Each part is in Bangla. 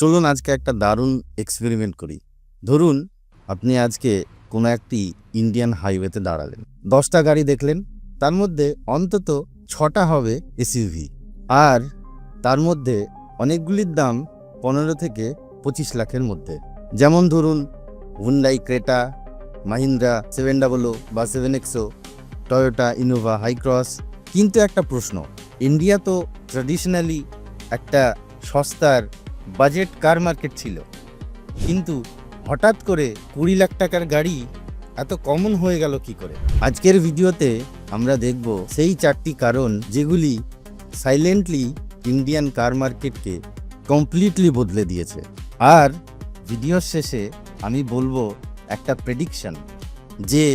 চলুন আজকে একটা দারুণ এক্সপেরিমেন্ট করি। ধরুন আপনি আজকে কোনো একটি ইন্ডিয়ান হাইওয়েতে দাঁড়ালেন, 10টা গাড়ি দেখলেন, তার মধ্যে অন্তত 6টা হবে এসইউভি, আর তার মধ্যে অনেকগুলির দাম 15 থেকে 25 লাখের মধ্যে। যেমন ধরুন হুন্ডাই ক্রেটা, মাহিন্দ্রা 700 বা 7XO, টয়োটা ইনোভা হাইক্রস। কিন্তু একটা প্রশ্ন, ইন্ডিয়া তো ট্র্যাডিশনালি একটা সস্তার বাজেট কার মার্কেট ছিল, কিন্তু হঠাৎ করে 20 লাখ টাকার গাড়ি এত কমন হয়ে গেল কি করে? আজকের ভিডিওতে আমরা দেখব সেই 4টি কারণ যেগুলি সাইলেন্টলি ইন্ডিয়ান কার মার্কেটকে কমপ্লিটলি বদলে দিয়েছে। আর ভিডিওর শেষে আমি বলবো একটা প্রেডিকশন যে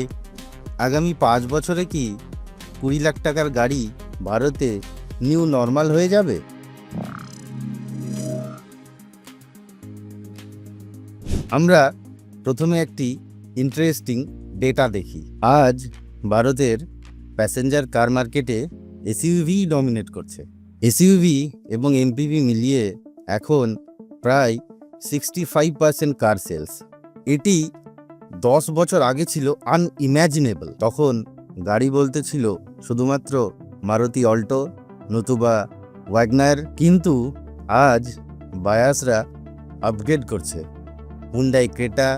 আগামী 5 বছরে কি 20 লাখ টাকার গাড়ি ভারতে নিউ নর্মাল হয়ে যাবে। আমরা প্রথমে একটি ইন্টারেস্টিং ডেটা দেখি। আজ ভারতের প্যাসেঞ্জার কার মার্কেটে এসইউভি ডমিনেট করছে। এসইউভি এবং এমপিভি মিলিয়ে এখন প্রায় 65% কার সেলস। এটি 10 বছর আগে ছিল আনইম্যাজিনেবল। তখন গাড়ি বলতে ছিল শুধুমাত্র মারুতি অল্টো নতুবা ওয়াগনার, কিন্তু আজ বায়াসরা আপগ্রেড করছে Hyundai Creta,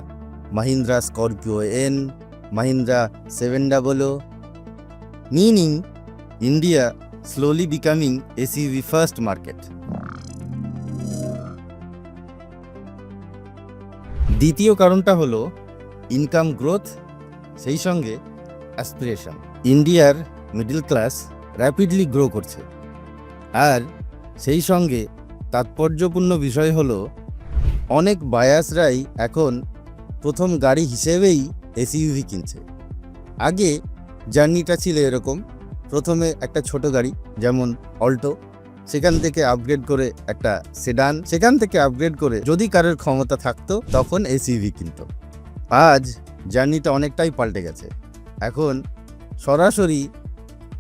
Mahindra Scorpio N, Mahindra 700, meaning India slowly becoming SUV first market. দ্বিতীয় কারণটা হলো ইনকাম গ্রোথ, সেই সঙ্গে অ্যাসপিরেশন। ইন্ডিয়ার মিডল ক্লাস র্যাপিডলি গ্রো করছে, আর সেই সঙ্গে তাৎপর্যপূর্ণ বিষয় হলো অনেক বায়াসরাই এখন প্রথম গাড়ি হিসেবেই এসইউভি কিনছে। আগে জার্নিটা ছিল এরকম, প্রথমে একটা ছোট গাড়ি যেমন অল্টো, সেখান থেকে আপগ্রেড করে একটা সেডান, সেখান থেকে আপগ্রেড করে যদি কারোর ক্ষমতা থাকতো তখন এসইউভি কিনতো। আজ জার্নিটা অনেকটাই পাল্টে গেছে। এখন সরাসরি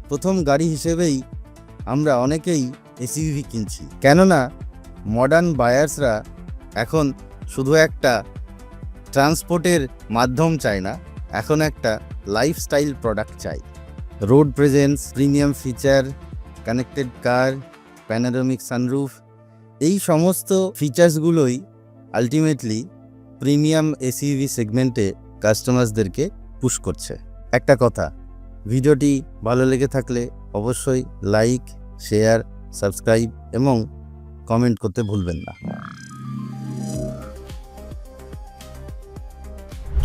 প্রথম গাড়ি হিসেবেই আমরা অনেকেই এসইউভি কিনছি, কেননা মডার্ন বায়ার্সরা এখন শুধু একটা ট্রান্সপোর্টের মাধ্যম চায় না, এখন একটা লাইফস্টাইল প্রোডাক্ট চাই। Road presence, premium feature, connected car, panoramic sunroof, এই সমস্ত ফিচার্সগুলোই আলটিমেটলি প্রিমিয়াম এসইউভি সেগমেন্টে কাস্টমার্সদেরকে পুশ করছে। একটা কথা, ভিডিওটি ভালো লেগে থাকলে অবশ্যই লাইক, শেয়ার, সাবস্ক্রাইব এবং কমেন্ট করতে ভুলবেন না।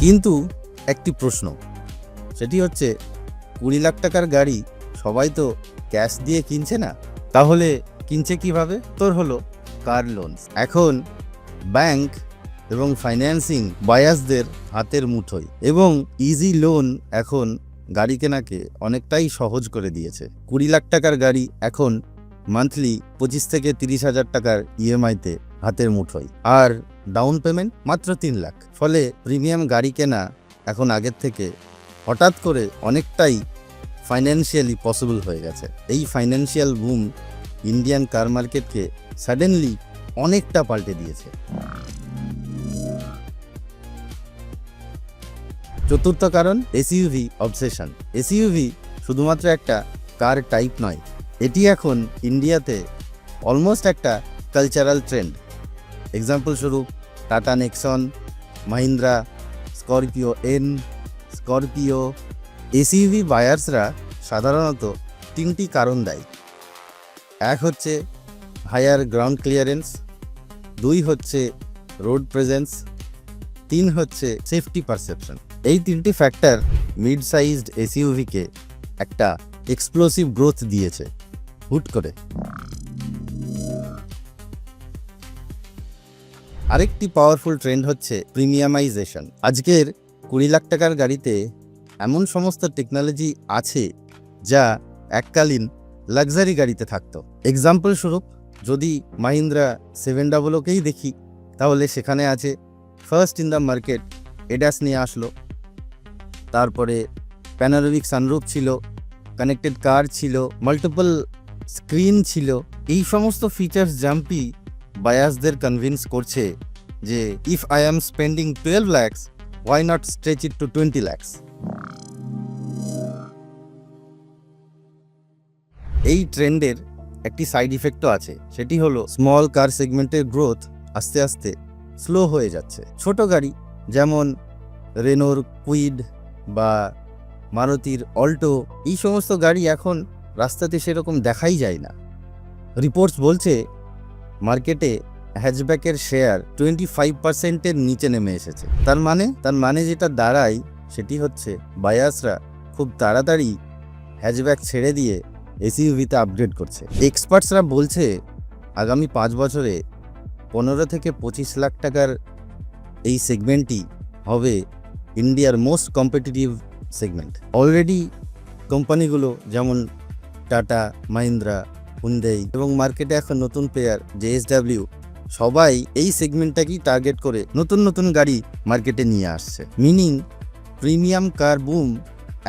কিন্তু একটি প্রশ্ন, সেটি হচ্ছে 20 লাখ টাকার গাড়ি সবাই তো ক্যাশ দিয়ে কিনছে না, তাহলে কিনছে কিভাবে? তোর হলো কার লোনস। এখন ব্যাংক এবং ফাইন্যান্সিং বায়াসদের হাতের মুঠোয়, এবং ইজি লোন এখন গাড়ি কেনাকে অনেকটাই সহজ করে দিয়েছে। 20 লাখ টাকার গাড়ি এখন মান্থলি 25 থেকে 30 হাজার টাকার ইএমআইতে হাতের মুঠোয়, আর ডাউন পেমেন্ট মাত্র 3 লাখ। ফলে প্রিমিয়াম গাড়ি কেনা এখন আগের থেকে হঠাৎ করে অনেকটাই ফাইন্যান্সিয়ালি পসিবল হয়ে গেছে। এই ফাইন্যান্সিয়াল বুম ইন্ডিয়ান কার মার্কেটকে সাডেনলি অনেকটা পাল্টে দিয়েছে। চতুর্থ কারণ এসইউভি অবসেশন। এসইউভি শুধুমাত্র একটা কার টাইপ নয়, এটি এখন ইন্ডিয়াতে অলমোস্ট একটা কালচারাল ট্রেন্ড। এক্সাম্পল স্বরূপ Tata Nexon, Mahindra Scorpio N, Scorpio. SUV বায়ার্সরা সাধারণত 3টি কারণ দেয়। এক হচ্ছে হায়ার গ্রাউন্ড ক্লিয়ারেন্স, 2 হচ্ছে রোড প্রেজেন্স, 3 হচ্ছে সেফটি পারসেপশন। এই 3টি ফ্যাক্টর মিড সাইজড এসইউভিকে একটা এক্সপ্লোসিভ গ্রোথ দিয়েছে হুট করে। আরেকটি পাওয়ারফুল ট্রেন্ড হচ্ছে প্রিমিয়ামাইজেশন। আজকের 20 লাখ টাকার গাড়িতে এমন সমস্ত টেকনোলজি আছে যা এককালীন লাক্সারি গাড়িতে থাকতো। এক্সাম্পল স্বরূপ যদি মাহিন্দ্রা 700কেই দেখি, তাহলে সেখানে আছে ফার্স্ট ইন দ্য মার্কেট এডাস নিয়ে আসলো, তারপরে প্যানোরামিক সানরুফ ছিল, কানেক্টেড কার ছিল, মাল্টিপল স্ক্রিন ছিল। এই সমস্ত ফিচার্স জাম্পি বায়াসদের কনভিন্স করছে যে if I am spending 12 lakhs, why not stretch it to 20 lakhs? এই ট্রেন্ডের একটি সাইড ইফেক্টও আছে, সেটি হলো স্মল কার সেগমেন্টের গ্রোথ আস্তে আস্তে স্লো হয়ে যাচ্ছে। ছোট গাড়ি যেমন রেনোর কুইড বা মারুতির অল্টো, এই সমস্ত গাড়ি এখন রাস্তাতে সেরকম দেখাই যায় না। রিপোর্টস বলছে মার্কেটে হ্যাচব্যাকের শেয়ার 25%-এর নিচে নেমে এসেছে। তার মানে যেটা দাঁড়ায় সেটি হচ্ছে বায়াসরা খুব তাড়াতাড়ি হ্যাচব্যাক ছেড়ে দিয়ে এসইউভিতে আপগ্রেড করছে। এক্সপার্টসরা বলছে আগামী 5 বছরে 15 থেকে 25 লাখ টাকার এই সেগমেন্টটি হবে ইন্ডিয়ার মোস্ট কম্পিটিটিভ সেগমেন্ট। অলরেডি কোম্পানিগুলো যেমন টাটা, মাহিন্দ্রা, হুন্ডাই এবং মার্কেটে এখন নতুন প্লেয়ার জেএসডব্লিউ, সবাই এই সেগমেন্টটাকেই টার্গেট করে নতুন নতুন গাড়ি মার্কেটে নিয়ে আসছে। মিনিং প্রিমিয়াম কার বুম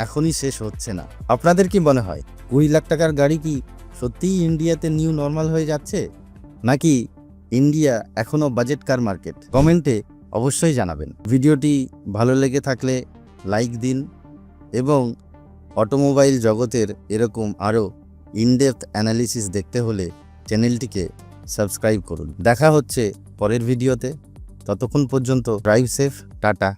এখনই শেষ হচ্ছে না। আপনাদের কি মনে হয় 20 লাখ টাকার গাড়ি কি সত্যিই ইন্ডিয়াতে নিউ নর্মাল হয়ে যাচ্ছে, নাকি ইন্ডিয়া এখনও বাজেট কার মার্কেট? কমেন্টে অবশ্যই জানাবেন। ভিডিওটি ভালো লেগে থাকলে লাইক দিন এবং অটোমোবাইল জগতের এরকম আরও ইনডেপথ অ্যানালিসিস দেখতে হলে চ্যানেলটিকে সাবস্ক্রাইব করুন। দেখা হচ্ছে পরের ভিডিওতে। ততক্ষণ পর্যন্ত ড্রাইভ সেফ, টাটা।